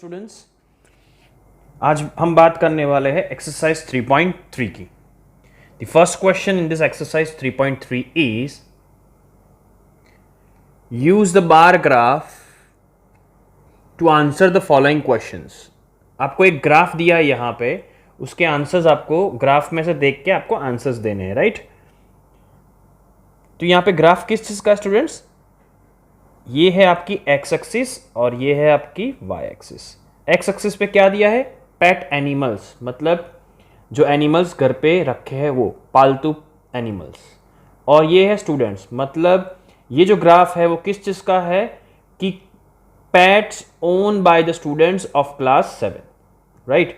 Students, आज हम बात करने वाले हैं एक्सरसाइज 3.3 की। The first question in this exercise 3.3 is use the bar graph to answer the following questions. आपको एक ग्राफ दिया है यहाँ पे, उसके आंसर्स आपको ग्राफ में से देख के आपको आंसर्स देने हैं, राइट। तो यहाँ पे ग्राफ किस चीज का स्टूडेंट्स, ये है आपकी एक्स एक्सिस और ये है आपकी वाई एक्सिस। एक्स एक्सिस पे क्या दिया है, पेट एनिमल्स, मतलब जो एनिमल्स घर पे रखे हैं वो पालतू एनिमल्स, और ये है स्टूडेंट्स, मतलब ये जो ग्राफ है वो किस चीज का है कि pets own by the students of class 7, right.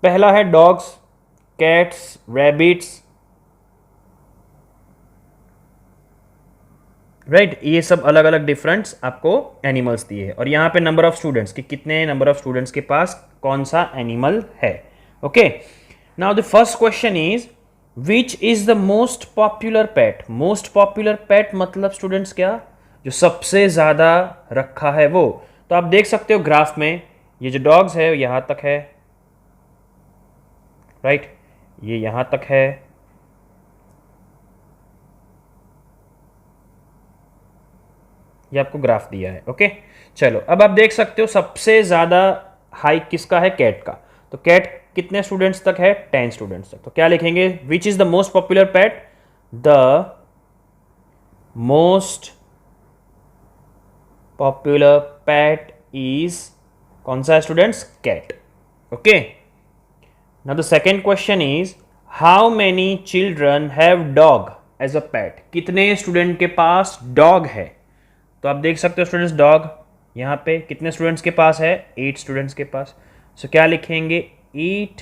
पहला है डॉग्स, कैट्स, रैबिट्स, राइट। ये सब अलग अलग डिफरेंट आपको एनिमल्स दिए हैं, और यहाँ पे नंबर ऑफ स्टूडेंट्स कि कितने नंबर ऑफ स्टूडेंट्स के पास कौन सा एनिमल है। Okay, now the first question is which is the most popular pet. Most popular pet मतलब स्टूडेंट्स क्या, जो सबसे ज्यादा रखा है वो। तो आप देख सकते हो ग्राफ में, ये जो डॉग्स है यहां तक है, राइट, ये यहां तक है, ये आपको ग्राफ दिया है। ओके, चलो अब आप देख सकते हो सबसे ज्यादा हाइक किसका है, कैट का। तो कैट कितने स्टूडेंट्स तक है, 10 स्टूडेंट्स तक। तो क्या लिखेंगे, which is the most popular pet, the most popular pet is कौन सा है students, cat. Okay, now the second question is how many children have dog as a pet. कितने स्टूडेंट के पास डॉग है। तो आप देख सकते हो स्टूडेंट्स, डॉग यहाँ पे कितने स्टूडेंट्स के पास है, 8 स्टूडेंट्स के पास। सो क्या लिखेंगे, 8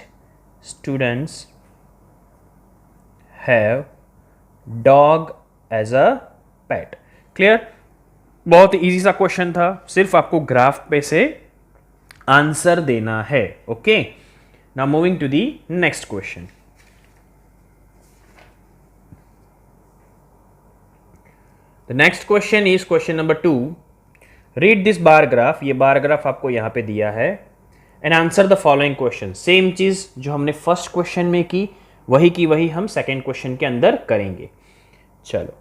students have dog as a pet. Clear, बहुत इजी सा क्वेश्चन था, सिर्फ आपको ग्राफ पे से आंसर देना है। Okay, now moving to the next question. The next question is question number 2. Read this bar graph. ये बार ग्राफ आपको यहाँ पे दिया है, and answer the following question. Same चीज जो हमने फर्स्ट क्वेश्चन में की वही की वही हम सेकेंड क्वेश्चन के अंदर करेंगे। चलो,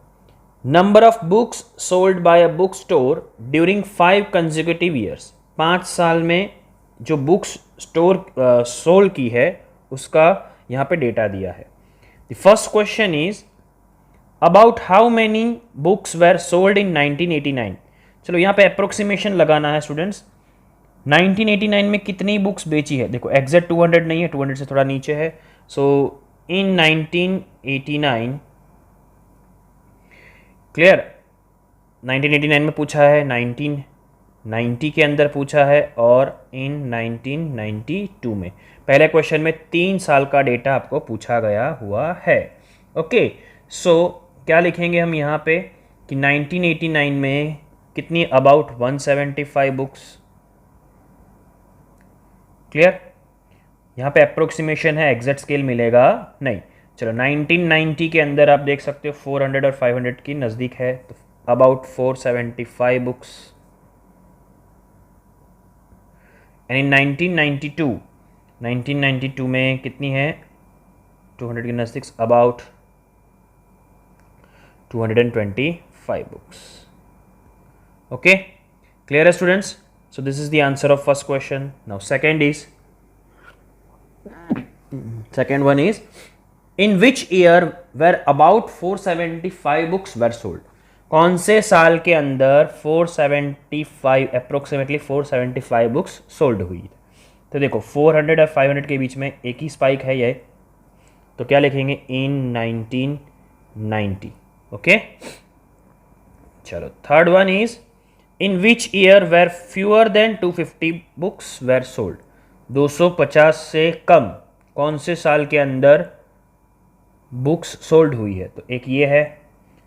number of books sold by a book store during 5 consecutive years. 5 साल में जो बुक्स स्टोर सोल्ड की है उसका यहाँ पे डेटा दिया है। The first question is about how many books were sold in 1989। चलो यहाँ पे अप्रोक्सीमेशन लगाना है स्टूडेंट्स, 1989 में कितनी बुक्स बेची है। देखो एग्जैक्ट 200 नहीं है, 200 से थोड़ा नीचे है। सो इन 1989, क्लियर, 1989 में पूछा है, 1990 के अंदर पूछा है, और इन 1992 में। पहले क्वेश्चन में 3 साल का डेटा आपको पूछा गया हुआ है। ओके, सो क्या लिखेंगे हम यहाँ पे कि 1989 में कितनी, अबाउट 175 बुक्स। क्लियर, यहाँ पे अप्रोक्सीमेशन है, एग्जैक्ट स्केल मिलेगा नहीं। चलो 1990 के अंदर आप देख सकते हो 400 और 500 की नज़दीक है, तो अबाउट 475 बुक्स। एंड इन 1992 में कितनी है, 200 के नज़दीक, about 225 books. Okay, clear students? So this is the answer of first question. Now second one is in which year were about 475 books were sold। कौन से साल के अंदर 475 अप्रोक्सीमेटली 475 बुक्स सोल्ड हुई। तो देखो 400 और 500 के बीच में एक ही स्पाइक है ये, तो क्या लिखेंगे, इन 1990। ओके, चलो third one is in which year were fewer than 250 books were sold. 250 से कम कौन से साल के अंदर बुक्स सोल्ड हुई है। तो एक ये है,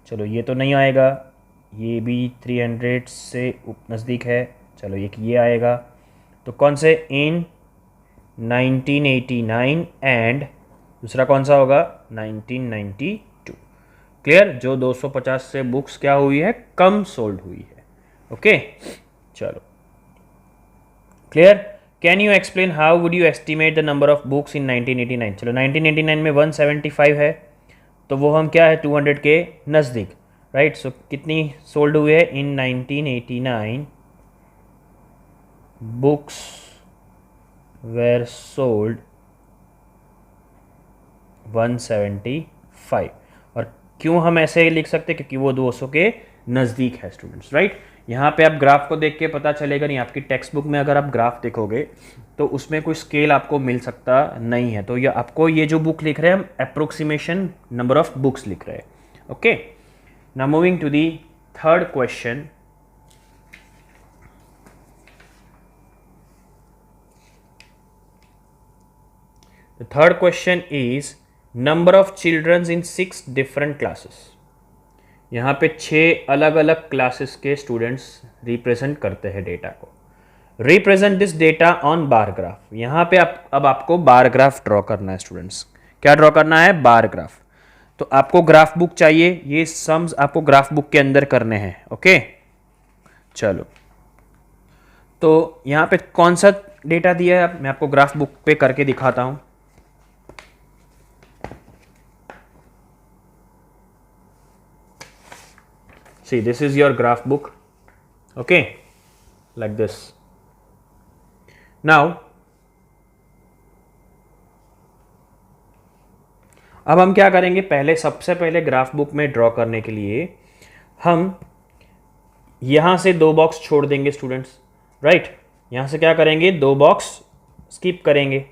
चलो ये तो नहीं आएगा, ये भी 300 से नज़दीक है, चलो एक ये आएगा। तो कौन से, इन 1989, एंड दूसरा कौन सा होगा, 1992। क्लियर, जो 250 से बुक्स क्या हुई है, कम सोल्ड हुई है। ओके, चलो clear? Can you explain how would you estimate the number of books इन 1989? चलो 1989 में 175 है, तो वो हम क्या है 200 के नज़दीक, राइट? सो कितनी सोल्ड हुई है इन 1989? Books were sold 175। और क्यों हम ऐसे लिख सकते, क्योंकि वो 200 के नज़दीक है स्टूडेंट्स, राइट? यहाँ पे आप ग्राफ को देख के पता चलेगा नहीं, आपकी टेक्स्ट बुक में अगर आप ग्राफ देखोगे तो उसमें कोई स्केल आपको मिल सकता नहीं है। तो ये आपको ये जो बुक लिख रहे हैं हम अप्रोक्सीमेशन नंबर ऑफ बुक्स लिख रहे हैं। Okay, now moving to the third question. The third question is number of childrens in 6 different classes. यहाँ पे 6 अलग अलग क्लासेस के स्टूडेंट्स रिप्रेजेंट करते हैं डेटा को। Represent this data on bar graph. यहाँ पे अब आपको बार ग्राफ ड्रॉ करना है स्टूडेंट्स। क्या ड्रॉ करना है? Bar graph. तो आपको ग्राफ बुक चाहिए, ये सम्स आपको ग्राफ बुक के अंदर करने हैं। ओके, चलो, तो यहाँ पे कौन सा डेटा दिया है मैं आपको ग्राफ बुक पे करके दिखाता हूँ। See, this is your graph book, okay, like this. Now, अब हम क्या करेंगे, सबसे पहले ग्राफ बुक में ड्रॉ करने के लिए हम यहां से 2 बॉक्स छोड़ देंगे स्टूडेंट्स, राइट? यहां से क्या करेंगे, 2 बॉक्स स्किप करेंगे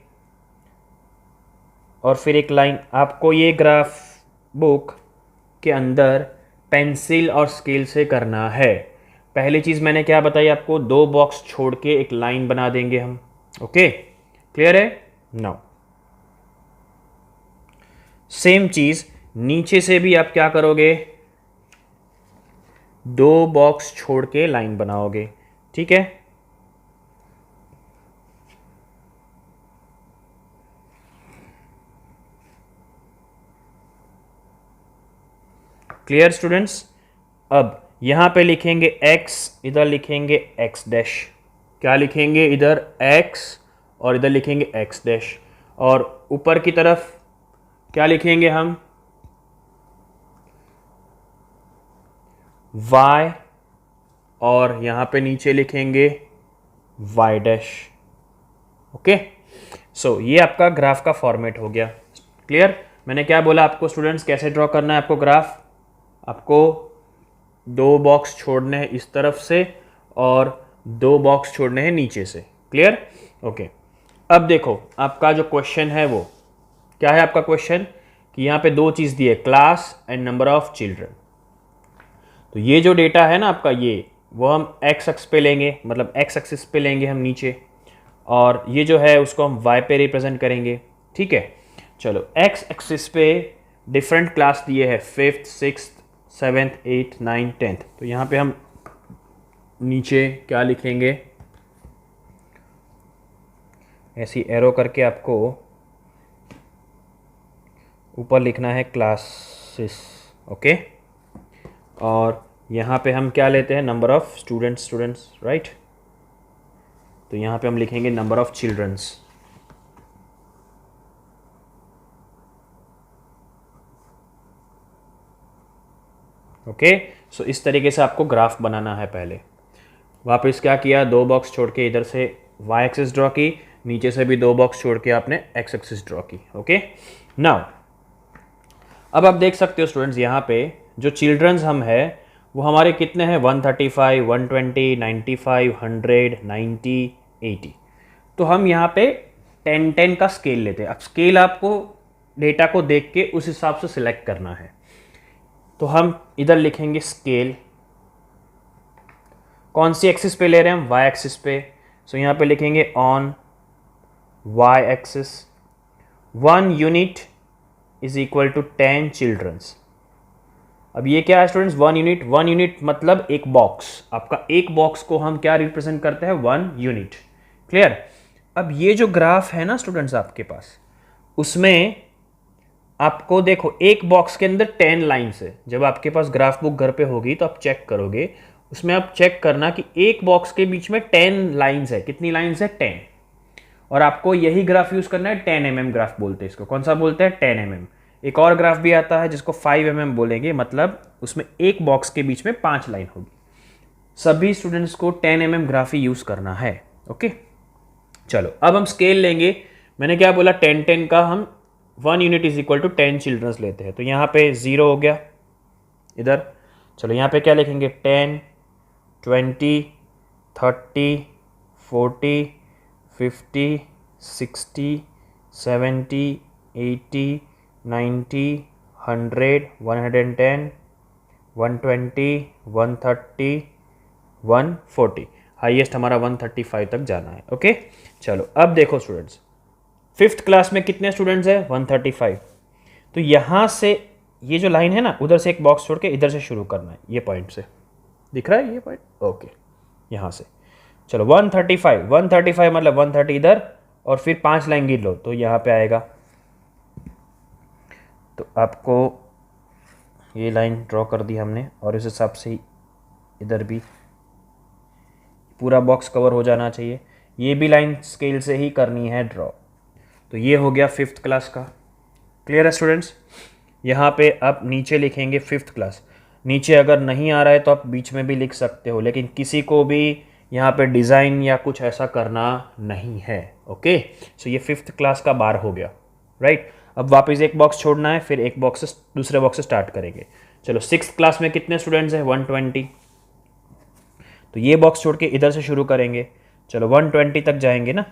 और फिर एक लाइन। आपको ये ग्राफ बुक के अंदर पेंसिल और स्केल से करना है। पहली चीज़ मैंने क्या बताई आपको, 2 बॉक्स छोड़ के एक लाइन बना देंगे हम। ओके, क्लियर है? नाउ सेम चीज़ नीचे से भी आप क्या करोगे, 2 बॉक्स छोड़ के लाइन बनाओगे। ठीक है, क्लियर स्टूडेंट्स? अब यहां पे लिखेंगे x, इधर लिखेंगे x डैश। क्या लिखेंगे? इधर x और इधर लिखेंगे x डैश। और ऊपर की तरफ क्या लिखेंगे हम? y, और यहां पे नीचे लिखेंगे y डैश। ओके, सो ये आपका ग्राफ का फॉर्मेट हो गया। क्लियर? मैंने क्या बोला आपको स्टूडेंट्स, कैसे ड्रॉ करना है आपको ग्राफ? आपको 2 बॉक्स छोड़ने हैं इस तरफ से और 2 बॉक्स छोड़ने हैं नीचे से। क्लियर? ओके, अब देखो आपका जो क्वेश्चन है वो क्या है। आपका क्वेश्चन कि यहाँ पे 2 चीज़ दी है, class and number of children. तो ये जो डेटा है ना आपका, ये वो हम एक्स एक्स पे लेंगे, मतलब एक्स एक्सिस पे लेंगे हम नीचे, और ये जो है उसको हम वाई पे रिप्रेजेंट करेंगे। ठीक है, चलो, एक्स एक्सिस पे डिफरेंट क्लास दिए हैं, 5th 6th 7th 8th 9th 10th। तो यहाँ पे हम नीचे क्या लिखेंगे, ऐसी एरो करके आपको ऊपर लिखना है क्लासेस। ओके, और यहाँ पे हम क्या लेते हैं, नंबर ऑफ स्टूडेंट्स, राइट? तो यहाँ पे हम लिखेंगे नंबर ऑफ चिल्ड्रंस। ओके, सो इस तरीके से आपको ग्राफ बनाना है। पहले वापस क्या किया, 2 बॉक्स छोड़ के इधर से वाई एक्सिस ड्रॉ की, नीचे से भी 2 बॉक्स छोड़ के आपने एक्स एक्सिस ड्रॉ की। ओके, नाउ अब आप देख सकते हो स्टूडेंट्स, यहाँ पे जो चिल्ड्रंस हम है वो हमारे कितने हैं, 135 120 95 100 90 80। तो हम यहाँ पे 10 का स्केल लेते हैं। अब स्केल आपको डेटा को देख के उस हिसाब से सिलेक्ट करना है। तो हम इधर लिखेंगे स्केल, कौन सी एक्सिस पे ले रहे हैं हम, वाई एक्सिस पे। सो यहाँ पे लिखेंगे on Y axis 1 unit is equal to 10 childrens. अब ये क्या है स्टूडेंट्स, 1 यूनिट। 1 यूनिट मतलब एक बॉक्स, आपका एक बॉक्स को हम क्या रिप्रेजेंट करते हैं, 1 यूनिट। क्लियर? अब ये जो ग्राफ है ना स्टूडेंट्स आपके पास, उसमें आपको देखो एक बॉक्स के अंदर 10 लाइन्स है। जब आपके पास ग्राफ बुक घर पे होगी तो आप चेक करोगे, उसमें आप चेक करना कि एक बॉक्स के बीच में 10 लाइंस है। कितनी लाइंस है? 10। और आपको यही ग्राफ यूज करना है, 10 mm ग्राफ बोलते हैं इसको। कौन सा बोलते हैं? 10 mm। एक और ग्राफ भी आता है जिसको 5 mm बोलेंगे, मतलब उसमें एक बॉक्स के बीच में 5 लाइन होगी। सभी स्टूडेंट्स को 10 mm ग्राफ ही यूज करना है। ओके, चलो अब हम स्केल लेंगे। मैंने क्या बोला? 10 10 का हम 1 unit is equal to 10 childrens लेते हैं। तो यहाँ पे 0 हो गया इधर। चलो यहाँ पे क्या लिखेंगे? 10 20 30 40 50 60 70 80 90 100 110 120 130 140। हाईएस्ट हमारा 135 तक जाना है। ओके, चलो अब देखो स्टूडेंट्स, फिफ्थ क्लास में कितने स्टूडेंट्स हैं? 135। तो यहाँ से ये जो लाइन है ना, उधर से एक बॉक्स छोड़ के इधर से शुरू करना है। ये पॉइंट से दिख रहा है ये पॉइंट? ओके, यहाँ से चलो 135। 135 मतलब 130 इधर, और फिर 5 लाइन गिन लो तो यहाँ पे आएगा। तो आपको ये लाइन ड्रॉ कर दी हमने, और इस हिसाब से इधर भी पूरा बॉक्स कवर हो जाना चाहिए। ये भी लाइन स्केल से ही करनी है ड्रॉ। तो ये हो गया फिफ्थ क्लास का। क्लियर है स्टूडेंट्स? यहाँ पे आप नीचे लिखेंगे फिफ्थ क्लास। नीचे अगर नहीं आ रहा है तो आप बीच में भी लिख सकते हो, लेकिन किसी को भी यहाँ पे डिज़ाइन या कुछ ऐसा करना नहीं है। ओके, सो ये फिफ्थ क्लास का बार हो गया, राइट। अब वापस एक बॉक्स छोड़ना है, फिर एक बॉक्स से दूसरे बॉक्स से स्टार्ट करेंगे। चलो सिक्स्थ क्लास में कितने स्टूडेंट्स हैं? 120। तो ये बॉक्स छोड़ के इधर से शुरू करेंगे। चलो 120 तक जाएंगे ना।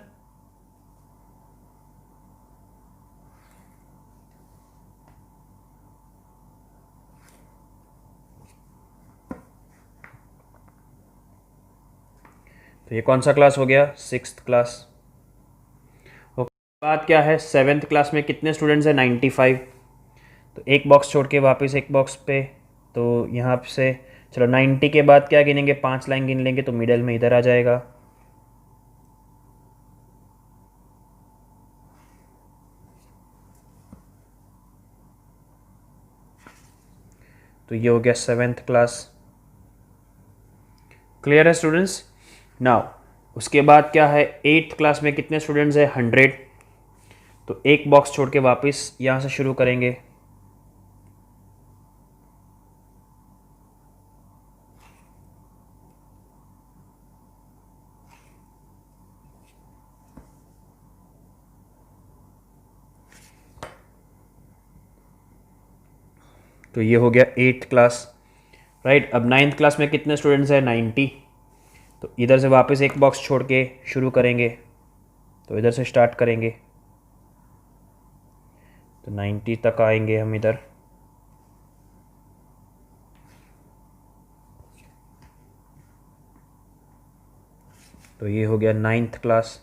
तो ये कौन सा क्लास हो गया? Sixth class. ओके, बात क्या है? सेवेंथ क्लास में कितने स्टूडेंट्स हैं? 95। तो एक बॉक्स छोड़ के वापस एक बॉक्स पे, तो यहाँ से चलो 90 के बाद क्या गिनेंगे? 5 लाइन गिन लेंगे तो मिडल में इधर आ जाएगा। तो ये हो गया सेवेंथ क्लास। क्लियर है स्टूडेंट्स? नाउ उसके बाद क्या है? एट्थ क्लास में कितने स्टूडेंट्स हैं? 100। तो एक बॉक्स छोड़ के वापस यहाँ से शुरू करेंगे। तो ये हो गया एट्थ क्लास, राइट। अब नाइन्थ क्लास में कितने स्टूडेंट्स हैं? 90। तो इधर से वापस एक बॉक्स छोड़ के शुरू करेंगे, तो इधर से स्टार्ट करेंगे, तो 90 तक आएंगे हम इधर। तो ये हो गया नाइन्थ क्लास।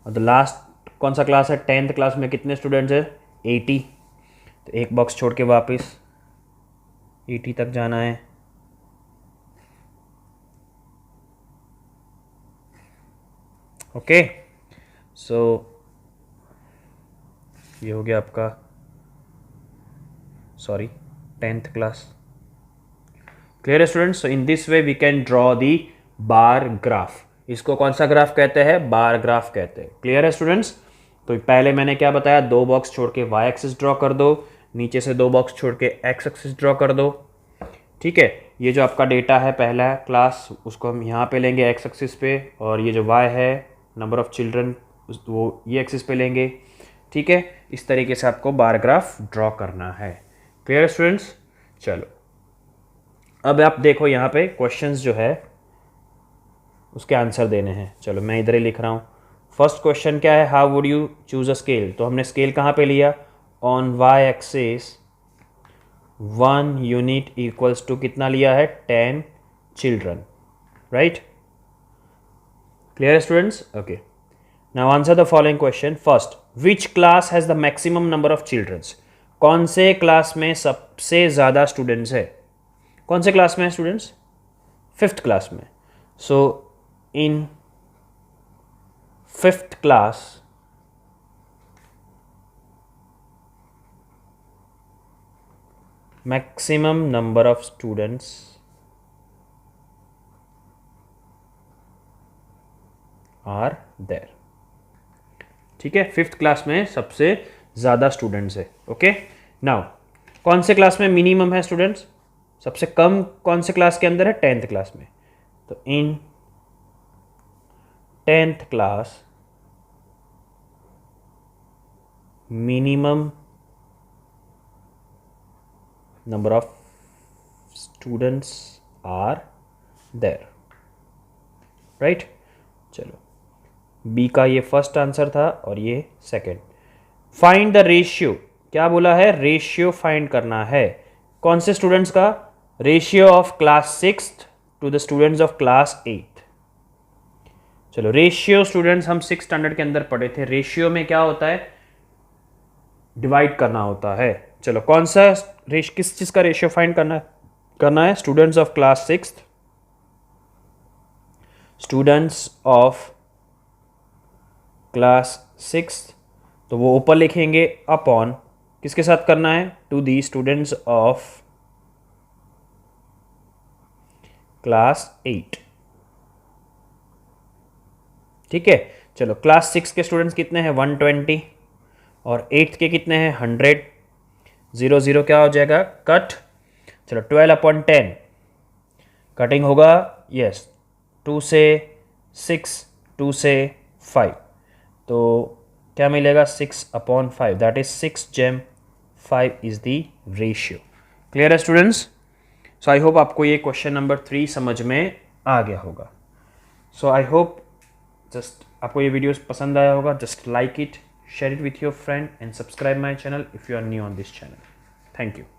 और द लास्ट कौन सा क्लास है? टेंथ क्लास में कितने स्टूडेंट्स हैं? 80। तो एक बॉक्स छोड़ के वापस 80 तक जाना है। ओके, सो ये हो गया आपका, सॉरी, टेंथ क्लास। क्लियर है students? So in this way we can draw the bar graph. इसको कौन सा ग्राफ कहते हैं? बार ग्राफ कहते हैं। क्लियर है स्टूडेंट्स? तो पहले मैंने क्या बताया? दो बॉक्स छोड़ के वाई एक्सिस ड्रॉ कर दो, नीचे से दो बॉक्स छोड़ के एक्स एक्सिस ड्रॉ कर दो। ठीक है, ये जो आपका डेटा है पहला क्लास, उसको हम यहाँ पे लेंगे एक्स एक्सिस पे, और ये जो वाई है, नंबर ऑफ चिल्ड्रन, वो ये एक्सिस पे लेंगे। ठीक है, इस तरीके से आपको बार ग्राफ ड्रॉ करना है। Clear students? चलो अब आप देखो यहाँ पे क्वेश्चंस जो है उसके आंसर देने हैं। चलो मैं इधर ही लिख रहा हूँ। फर्स्ट क्वेश्चन क्या है? How would you choose a scale? तो हमने स्केल कहाँ पे लिया? On Y axis 1 unit equals to कितना लिया है? 10 children, right. Clear students? Okay, now answer the following question. First, which class has the maximum number of childrens? कौन से क्लास में सबसे ज़्यादा स्टूडेंट्स है? कौन से क्लास में है स्टूडेंट्स? फिफ्थ क्लास में। So in fifth class maximum number of students are there. ठीक है, 5th क्लास में सबसे ज़्यादा स्टूडेंट्स है। ओके, नाउ कौन से क्लास में मिनिमम है स्टूडेंट्स? सबसे कम कौन से क्लास के अंदर है? 10th क्लास में। तो in 10th class minimum number of students are there, right. चलो, बी का ये फर्स्ट आंसर था और ये सेकंड। फाइंड द रेशियो, क्या बोला है? रेशियो फाइंड करना है। कौन से स्टूडेंट्स का? Ratio of class 6th to the students of class 8th। चलो, रेशियो स्टूडेंट्स हम 6th स्टैंडर्ड के अंदर पढ़े थे। रेशियो में क्या होता है? डिवाइड करना होता है। चलो, कौन सा किस चीज का रेशियो फाइंड करना है? Students of class 6th, students of class 6th, तो वो ऊपर लिखेंगे अपॉन किसके साथ करना है? To the students of class 8। ठीक है, चलो, क्लास 6 के स्टूडेंट्स कितने हैं? 120, और 8th के कितने हैं? 100। 0 0 क्या हो जाएगा? कट। चलो, 12/10 कटिंग होगा, यस, 2 से 6, 2 से 5, तो क्या मिलेगा? 6/5, that is 6/5 is the ratio. Clear है स्टूडेंट्स? सो आई होप आपको ये क्वेश्चन नंबर 3 समझ में आ गया होगा। सो आई होप जस्ट आपको ये वीडियो पसंद आया होगा। Just like it, share it with your friend and subscribe my channel if you are new on this channel. Thank you.